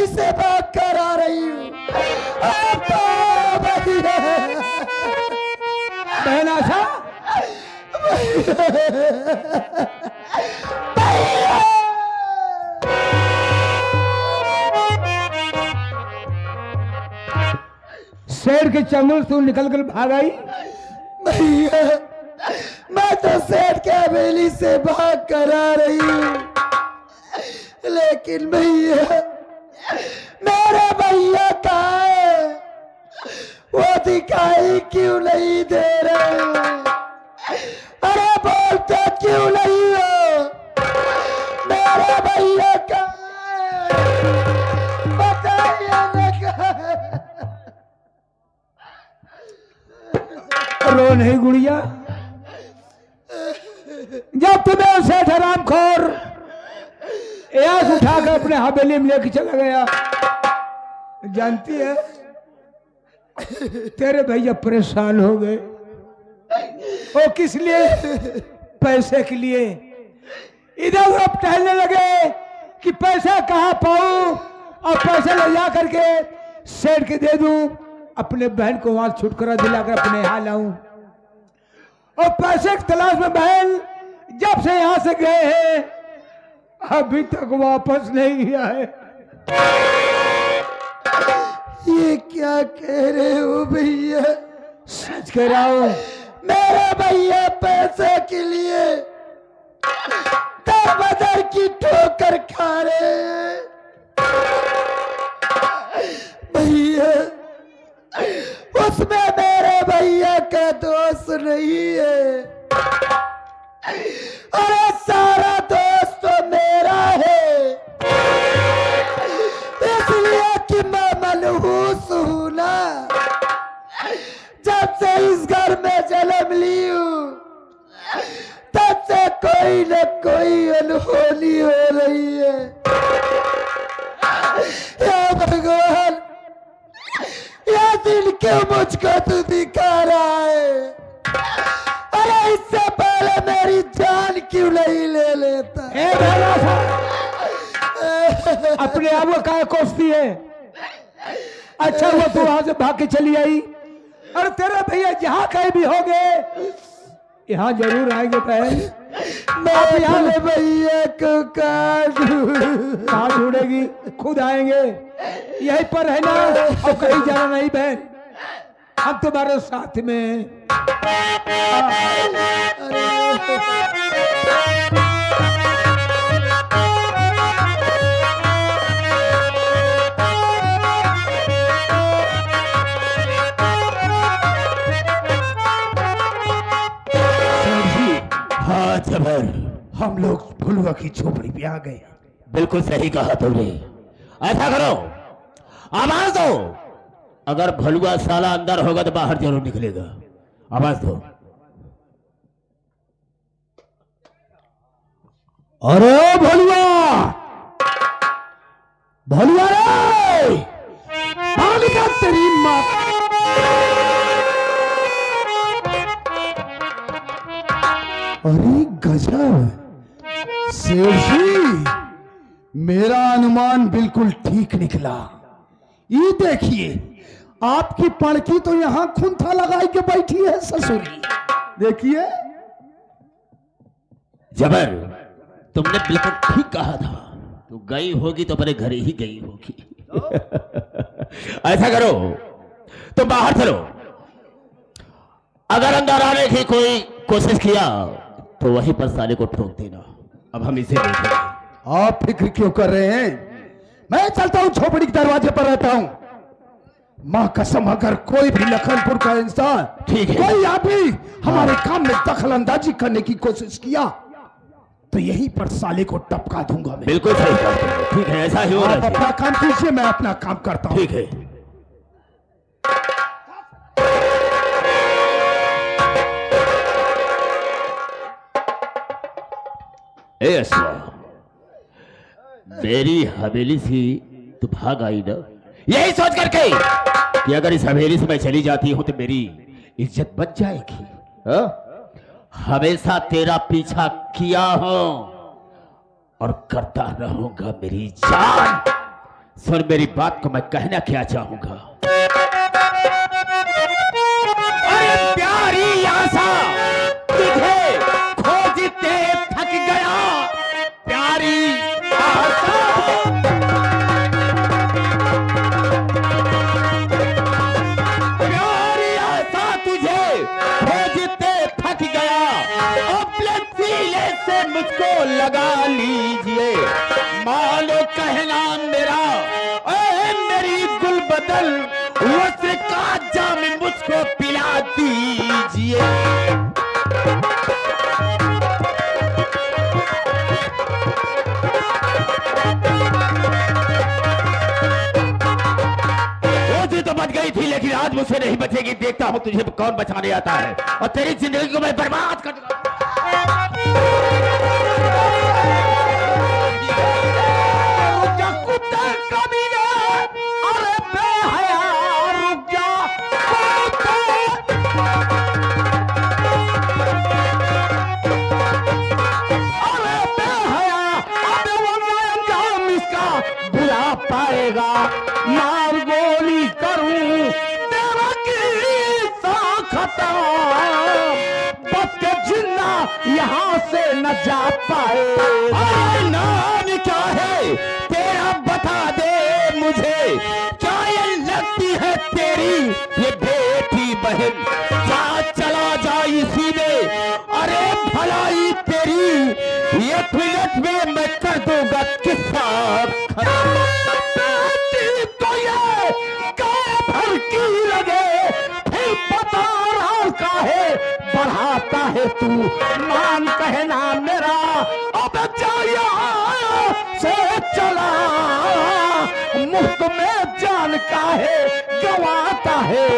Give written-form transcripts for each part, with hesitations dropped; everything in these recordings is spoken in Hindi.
हवेली से भाग कर आ रही हूँ। बहन आशा, शेर के चंगुल से निकल कर भाग आई। भैया मैं तो सेठ के हवेली से भाग कर आ रही हूँ, लेकिन भैया मेरे भैया कहाँ है? वो दिखाई क्यों नहीं दे रहे? अरे बोलते क्यों नहीं हो? मेरे भैया कहाँ है? बताइए ना कहाँ है? रो नहीं गुड़िया, जब तुम्हें सेठ हरामखोर यास उठाकर अपने हवेली में लेके चला गया, जानती है तेरे भैया परेशान हो गए। वो किस लिए? पैसे के लिए। इधर उधर टहलने लगे कि पैसा कहाँ पाऊं और पैसा ले जा करके सेठ के दे दूं, अपने बहन को वहां छुटकारा दिलाकर अपने यहाँ लाऊं। और पैसे की तलाश में बहन जब से यहां से गए हैं अभी तक वापस नहीं आए। ये क्या कह रहे हो भैया? सच कह रहा हूं। मेरे भैया पैसे के लिए दर बदर की ठोकर खा रहे हैं। भैया उसमें मेरे भैया का दोस्त नहीं है, अरे सारा दोस्त तो मेरा है, इसलिए कि मैं मनहूस हूं ना। जब से इस घर में जन्म ली हूं तब से कोई न कोई अनहोनी हो रही है। या भगवान, यह दिन क्यों मुझको तू दिखा रहा है? अरे इससे पहले मेरी जान क्यों नहीं ले लेता? अपने आप को क्या कोसती है? अच्छा हुआ तू वहां से भाग के चली आई। और तेरे भैया जहां कहीं भी हो गए यहाँ जरूर आएंगे बहन। मैं यहाँ भैया को कहाँ ढूंढेगी? खुद आएंगे, यहीं पर है ना, और कहीं जाना नहीं बहन, हम तुम्हारे साथ में। हाँ जबर, हम लोग भुलवा की झोपड़ी पे आ गए। बिल्कुल सही कहा तुमने। ऐसा करो, आवाज दो, अगर भलुआ साला अंदर होगा तो बाहर जरूर निकलेगा। आवाज दो। अरे भलुआ, भलुआ रे, पानी का तेरी माँ। अरे गजब सेठ जी, मेरा अनुमान बिल्कुल ठीक निकला। ये देखिए, आपकी पड़की तो यहाँ खुंथा लगाई के बैठी है ससुरी, देखिए। जबर, तुमने बिल्कुल ठीक कहा था, तू गई होगी तो अपने घर ही गई होगी। ऐसा करो, तो बाहर चलो, अगर अंदर आने की कोई कोशिश किया तो वहीं पर साले को ठोक देना। अब हम इसे देखेंगे। आप फिक्र क्यों कर रहे हैं? मैं चलता हूं, झोपड़ी के दरवाजे पर रहता हूं। मां कसम, अगर कोई भी लखनपुर का इंसान, ठीक है, कोई आदमी हमारे काम में दखल अंदाजी करने की कोशिश किया तो यहीं पर साले को टपका दूंगा मैं। बिल्कुल सही बात। ठीक है, ऐसा ही होना आप चाहिए। अपना काम कीजिए, मैं अपना काम करता हूं। ठीक है। मेरी हवेली से तो भाग आई ना, यही सोच करके कि अगर इस हवेली से मैं चली जाती हूं तो मेरी इज्जत बच जाएगी। हमेशा तेरा पीछा किया हूं और करता रहूंगा मेरी जान। सुन मेरी बात को मैं कहना क्या चाहूंगा। अरे प्यारी आशा तुझे खोजते थक गया, प्यारी आशा। प्यारी आशा तुझे खोजते थक गया, अपने सीने से मुझको लगा लीजिए, मानो कहना मेरा मेरी गुल बदल वस्त्र का जाम मुझको पिला दीजिए। रोजी तो बच गई थी लेकिन आज मुझसे नहीं बचेगी। देखता हूँ तुझे कौन बचाने आता है और तेरी जिंदगी को मैं बर्बाद कर दूंगा। पाएगा मार गोली करूं तेरा किस्सा खत्म, बच के जिंदा यहाँ से न जा पाएगा। नाम क्या है तेरा बता दे मुझे, क्या ये लगती है तेरी ये बेटी बहन? जा चला जा इसी में, अरे भलाई तेरी ये मिनट में मैं कर दूंगा किस्सा खत्म। तो ये भर की लगे फिर पता काहे बढ़ाता है तू, मान कहना मेरा अब जाया से चला, मुफ्त में जान काहे गवाता है।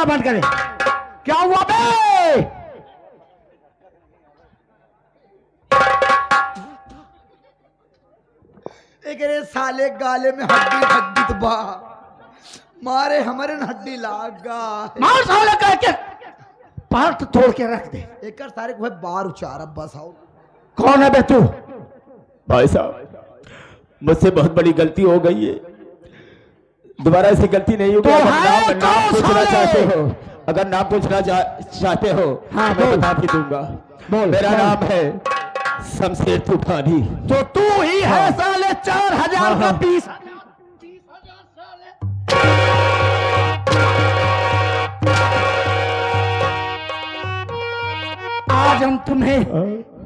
बंद करें। क्या हुआ बे? एक रे साले गाले में हड्डी हड्डी बा मारे हमारे हड्डी लागा। मार साले कह के पार्ट तोड़ के रख दे। एक सारे को बार उचार बस आओ। कौन है बे तू? भाई साहब मुझसे बहुत बड़ी गलती हो गई है, दोबारा ऐसी गलती नहीं होगी। तो अगर नाम पूछना चाहते हो, अगर नाम पूछना चाहते हो हाँ, मैं बता भी दूंगा। मेरा नाम है शमशेर तूफानी। तो तू ही है साले 4000 का 20। आज हम तुम्हें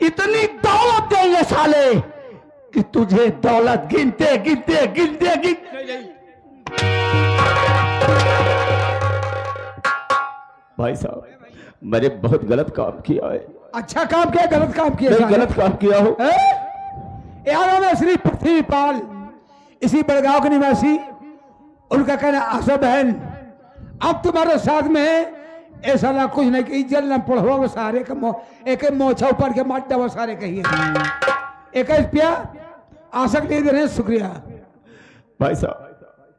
इतनी दौलत देंगे साले कि तुझे दौलत गिनते गिनते गिनते गिनते भाई साहब मैंने बहुत गलत काम किया है। अच्छा काम किया गलत काम किया? मैं गलत काम किया हूँ यार। मैं श्री पृथ्वीपाल इसी बड़गांव के निवासी, उनका कहना आशा बहन अब तुम्हारे साथ में ऐसा ना कुछ नहीं कि इज्जत न पढ़ो वो सारे का एक मोछा ऊपर के मार दवा सारे कहिए। एक पिया आशक नहीं दे रहे। शुक्रिया भाई साहब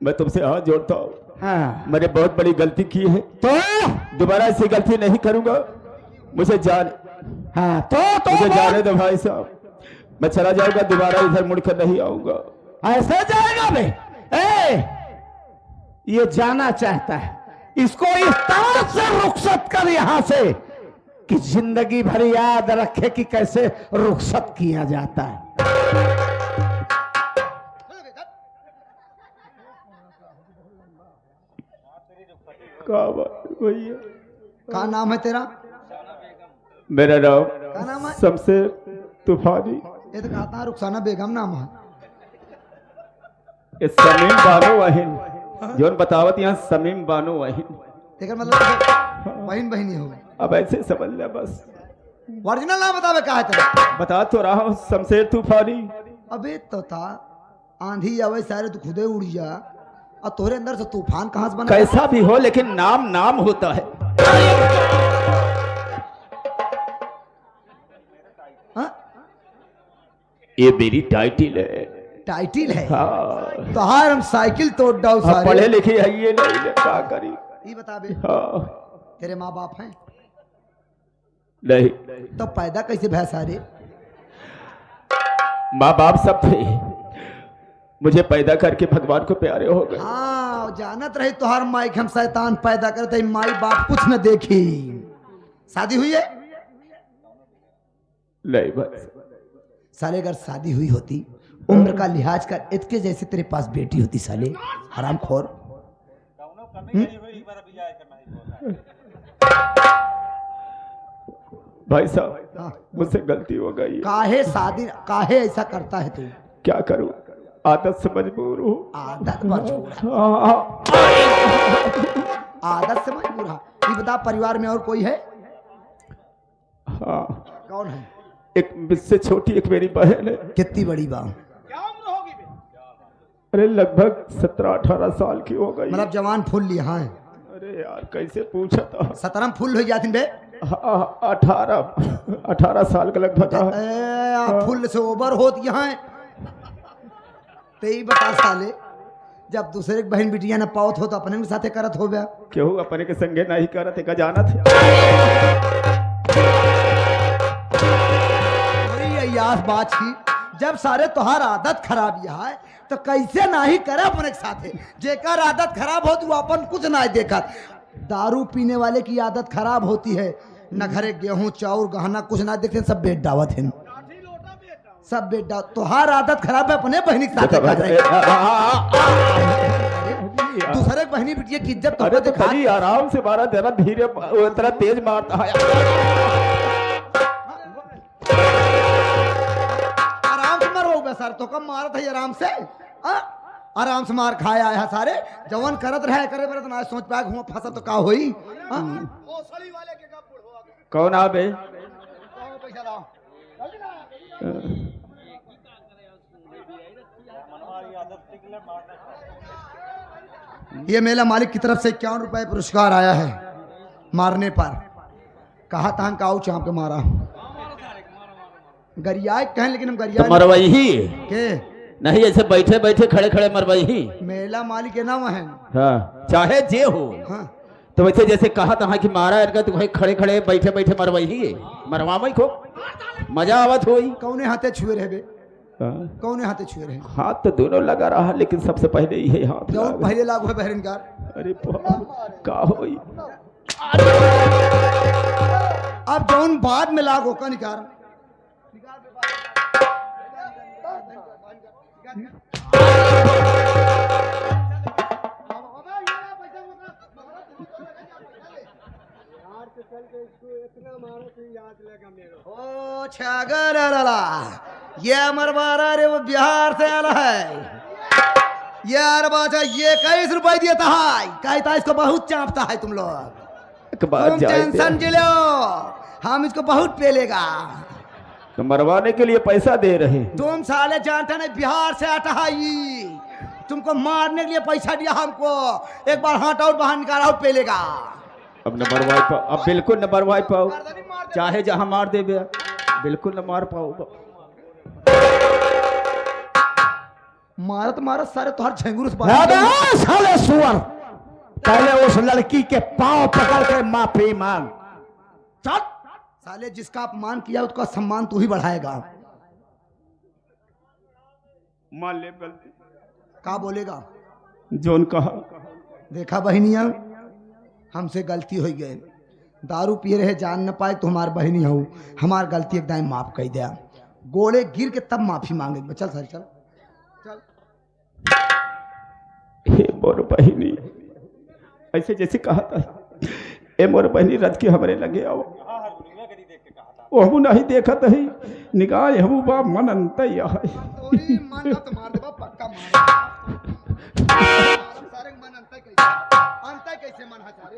मैं तुमसे हाथ जोड़ता हूँ। हाँ। मैंने बहुत बड़ी गलती की है, तो दोबारा ऐसी गलती नहीं करूंगा। मुझे हाँ तो मुझे जाने दो भाई साहब, मैं चला जाऊंगा, दोबारा इधर मुड़कर नहीं आऊंगा। ऐसे जाएगा बे? ये जाना चाहता है, इसको इस तरह से रुखसत कर यहां से कि जिंदगी भर याद रखे कि कैसे रुखसत किया जाता है। क्या नाम है तेरा? मेरा नाम क्या नाम है? शमशेर तूफानी। ये तो कहता है रुखसाना बेगम नाम है। समीम बानो वाहिन जोन बतावत यहाँ समीम बानो वाहिन। तेरा मतलब बहन बहनी हो। अब ऐसे समझ ले बस। ओरिजिनल नाम बतावे का है तेरा? बता तो रहा हूँ शमशेर तूफानी। अबे तो था आंधी आवे सारे तू खुदे उड़ जा और तोरे अंदर से तूफान कहां से बना? कैसा भी हो लेकिन नाम नाम होता है। हाँ? ये मेरी टाइटिल है। टाइटिल है? हाँ। तो हार हम साइकिल तोड़ डाउ हाँ, सारे। पढ़े लिखे है ये नहीं ले, क्या करी। ये बता बे, हाँ। तेरे माँ बाप हैं? नहीं। तो पैदा कैसे भय सारे? माँ बाप सब थे, मुझे पैदा करके भगवान को प्यारे हो गए। हाँ, जानत रही तो हर माई हम शैतान पैदा करते माई बाप कुछ न देखी। शादी हुई है? नहीं बस। साले अगर शादी हुई होती, उम्र का लिहाज कर, इतके जैसे तेरे पास बेटी होती साले, हराम खोर। भाई साहब, हाँ। मुझसे गलती हो गई है। काहे शादी, काहे ऐसा करता है तू? क्या करूं, आदत से मजबूर हूँ। आदत मजबूर है। हाँ। आदत से मजबूर है। ये बता, परिवार में और कोई है? हाँ। कौन है? एक मुझसे छोटी एक मेरी बहन है। कितनी बड़ी बा? अरे लगभग 17-18 साल की हो गई। मतलब जवान फूल लिया है? अरे यार कैसे पूछा था। 17 फूल हो जाती बे? 18 साल का लगभग था। फुल से ओवर होती है। ते बता साले, जब दूसरे की बहन बिटिया न पावत हो तो अपने के साथे करत हो गया। क्यों अपने के संगे नहीं करत का जाना थे। यास बात की, जब सारे तोहार आदत खराब है तो कैसे नहीं करे अपने के साथे। जेकर आदत खराब होती वो अपन कुछ ना देखा। दारू पीने वाले की आदत खराब होती है, न घरे गेहूं चाउर गहना कुछ ना देखते, सब बेट दावत है, सब बेट दावत। तोहार आदत खराब है, अपने बहनी के साथे दूसरे बहनी बिटिया की इज्जत तो दिखा। आराम से मारा, जरा धीरे, तेरा तेज मारता है। आराम से मरो सर, तो कम मारत है आराम से। आराम से मार खाया है सारे। जवन करत रहे करे बरत ना सोच पाए हुआ फंसा तो का होई। कौन आबे? ये मेला मालिक की तरफ से 51 रुपए पुरस्कार आया है मारने पर। कहा था काऊ चाप के मारा गरिया कहें, लेकिन हम गरिया तो मरवाई ही के नहीं, ऐसे बैठे बैठे खड़े खड़े मरवाई ही। मेला मालिक के नाम है। हाँ, चाहे जे हो। हाँ। तो वैसे जैसे कहा था कि मारा इनका, तो भाई खड़े खड़े बैठे बैठे मरवाई ही मरवाई को मजा आवत होई। कौने हाथे छुए रहे बे? हाँ। कौने हाथे छुए रहे? हाथ तो दोनों लगा रहा, लेकिन सबसे पहले ही है हाथ। जो पहले लागू है बहरनकार। अरे का होई। अब जौन बाद में लागू का निकार। ओ छागर ये मरवारा रे, वो बिहार से आला है यार। बाचा ये 21 रुपए दिया था, कहता इसको बहुत चापता है तुम लोग। तुम टेंशन लो, हम इसको बहुत पेलेगा। तो मरवाने के लिए पैसा दे रहे। तुम साले जानते नहीं, बिहार से आता है ये। तुमको मारने के लिए पैसा दिया हमको। एक बार हाथ और बाहर निकाला और पेलेगा। अब न मरवाई पाओ, अब बिल्कुल न मरवाई पाओ, चाहे जहां मार दे बिल्कुल न मार पाओ। मारत मारत सारे तुहार झंगुर साले सुअर, पहले उस लड़की के पांव पकड़ के माफी मांग। चल साले, जिसका अपमान किया उसका सम्मान तू ही बढ़ाएगा। मान ले गलती, का बोलेगा? जोन कहा। देखा बहनिया, हमसे गलती हो गई। दारू पिए रहे जान न पाए तो हमार बहनी हो, हमार गलती एकदम माफ कर दिया। गोड़े गिर के तब माफी मांगे। चल सर चल चल। हे मोर बहनी, ऐसे जैसे कहा था, ए मोर बहनी रज के हमारे लगे आओ। वो नहीं देखा ही निगाह हमू बा मन अंत कैसे मन है सारे?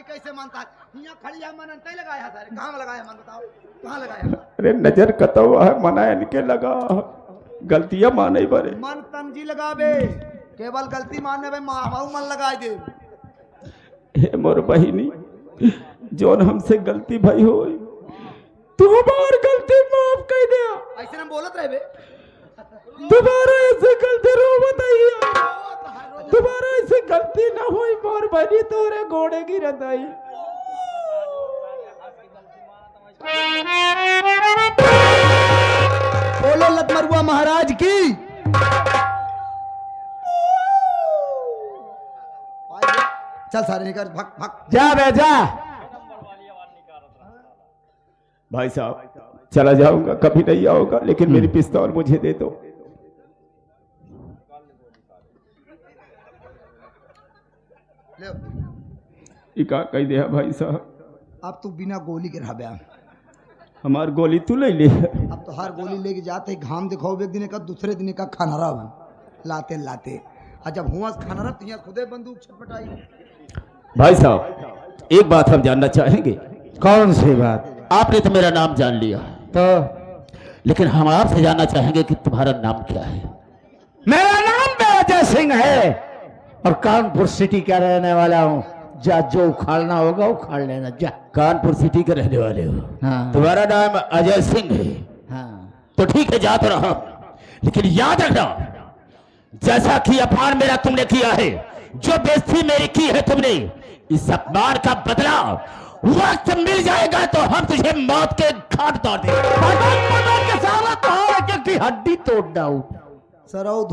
कैसे मनता है? यहाँ खड़ी है मन अंत लगाया है सारे। कहाँ लगाया मन बताओ, कहाँ लगाया? अरे नजर कतवा है, मना इनके लगा, गलतियां माने बरे। मन तंजी लगावे, केवल गलती मानने में माँ मन लगाए दे। हे मोर बहिनी, जोन हमसे गलती भाई हो, तू हमार गलती माफ कर दे। ऐसे हम बोलत रहे है बे? दोबारा ऐसे गलती रो बताइए, दोबारा ऐसे गलती ना हुई मोर बनी तोरे घोड़े की रताई। बोलो लतमरुआ महाराज की। चल सारे निकल, भाग भाग। जा बे जा। भाई साहब चला जाऊंगा, कभी नहीं आऊंगा, लेकिन मेरी पिस्तौल मुझे दे दो। ले इका कह दिया भाई साहब, अब तू बिना गोली के रह बया। हमार गोली तू ले ले। अब तो हर गोली लेके जाते घाम दिखाओ, एक दिन का दूसरे दिन का खाना बन लाते लाते। और जब हुआ खाना तो खुदे बंदूक छटपटाई। भाई साहब एक बात हम जानना चाहेंगे। कौन सी बात? आपने तो मेरा नाम जान लिया, तो लेकिन हम आपसे जानना चाहेंगे कि तुम्हारा नाम क्या है। मेरा नाम बेवजह सिंह है और कानपुर सिटी का रहने वाला हूँ। जा, जो उखाड़ना होगा उखाड़ लेना जा। कानपुर सिटी के रहने वाले हो? हाँ तुम्हारा नाम अजय सिंह है? हाँ। तो ठीक है, जा तो रहा, लेकिन याद रखना जैसा कि अपमान मेरा तुमने किया है, जो बेइज्जती मेरी की है तुमने, इस अपमान का बदला वक्त मिल जाएगा तो हम तुझे मौत के घाट उतार देंगे। के सामने तो हड्डी तोड़ डाऊ। सरौ